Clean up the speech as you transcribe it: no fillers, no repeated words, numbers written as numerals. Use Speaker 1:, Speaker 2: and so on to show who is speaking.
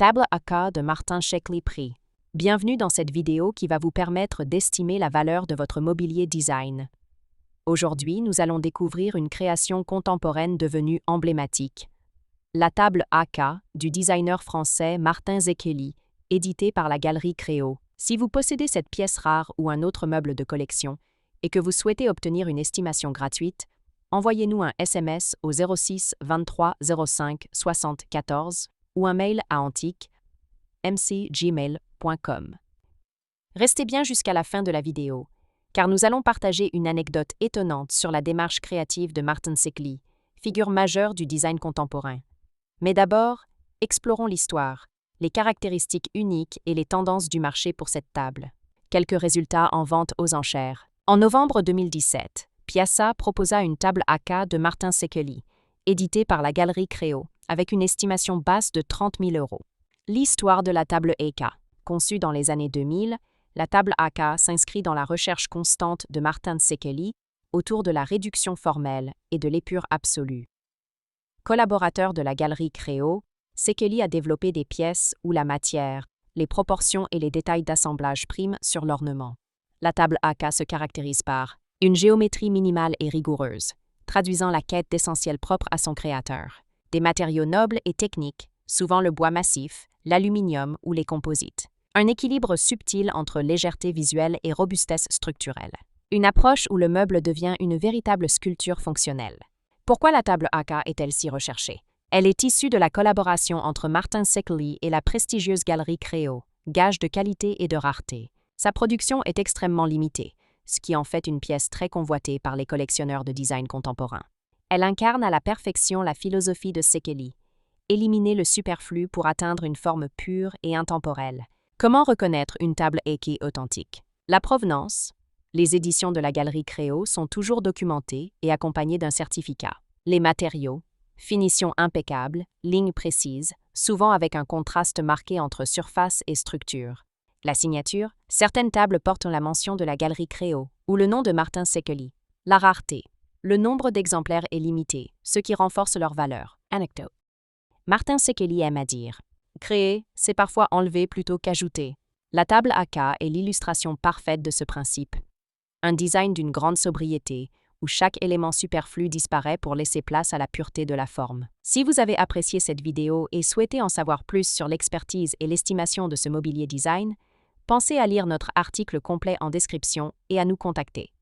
Speaker 1: Table AK de Martin Shkreli prix. Bienvenue dans cette vidéo qui va vous permettre d'estimer la valeur de votre mobilier design. Aujourd'hui, nous allons découvrir une création contemporaine devenue emblématique. La table AK du designer français Martin Shkreli, éditée par la Galerie Créo. Si vous possédez cette pièce rare ou un autre meuble de collection et que vous souhaitez obtenir une estimation gratuite, envoyez-nous un SMS au 06 23 05 60 14 ou un mail à antique@mcgmail.com. Restez bien jusqu'à la fin de la vidéo, car nous allons partager une anecdote étonnante sur la démarche créative de Martin Shkreli, figure majeure du design contemporain. Mais d'abord, explorons l'histoire, les caractéristiques uniques et les tendances du marché pour cette table. Quelques résultats en vente aux enchères. En novembre 2017, Piazza proposa une table AK de Martin Shkreli, éditée par la Galerie Créo, avec une estimation basse de 30 000 €. L'histoire de la table AK. Conçue dans les années 2000, la table AK s'inscrit dans la recherche constante de Martin Shkreli autour de la réduction formelle et de l'épure absolue. Collaborateur de la Galerie Créo, Shkreli a développé des pièces où la matière, les proportions et les détails d'assemblage priment sur l'ornement. La table AK se caractérise par une géométrie minimale et rigoureuse, traduisant la quête d'essentiels propres à son créateur. Des matériaux nobles et techniques, souvent le bois massif, l'aluminium ou les composites. Un équilibre subtil entre légèreté visuelle et robustesse structurelle. Une approche où le meuble devient une véritable sculpture fonctionnelle. Pourquoi la table AK est-elle si recherchée? Elle est issue de la collaboration entre Martin Shkreli et la prestigieuse Galerie Créo, gage de qualité et de rareté. Sa production est extrêmement limitée, ce qui en fait une pièce très convoitée par les collectionneurs de design contemporain. Elle incarne à la perfection la philosophie de Shkreli, éliminer le superflu pour atteindre une forme pure et intemporelle. Comment reconnaître une table AK authentique? La provenance. Les éditions de la Galerie Créo sont toujours documentées et accompagnées d'un certificat. Les matériaux. Finition impeccable, lignes précises, souvent avec un contraste marqué entre surface et structure. La signature. Certaines tables portent la mention de la Galerie Créo ou le nom de Martin Shkreli. La rareté. Le nombre d'exemplaires est limité, ce qui renforce leur valeur. Anecdote. Martin Shkreli aime à dire « Créer, c'est parfois enlever plutôt qu'ajouter ». La table AK est l'illustration parfaite de ce principe. Un design d'une grande sobriété, où chaque élément superflu disparaît pour laisser place à la pureté de la forme. Si vous avez apprécié cette vidéo et souhaitez en savoir plus sur l'expertise et l'estimation de ce mobilier design, pensez à lire notre article complet en description et à nous contacter.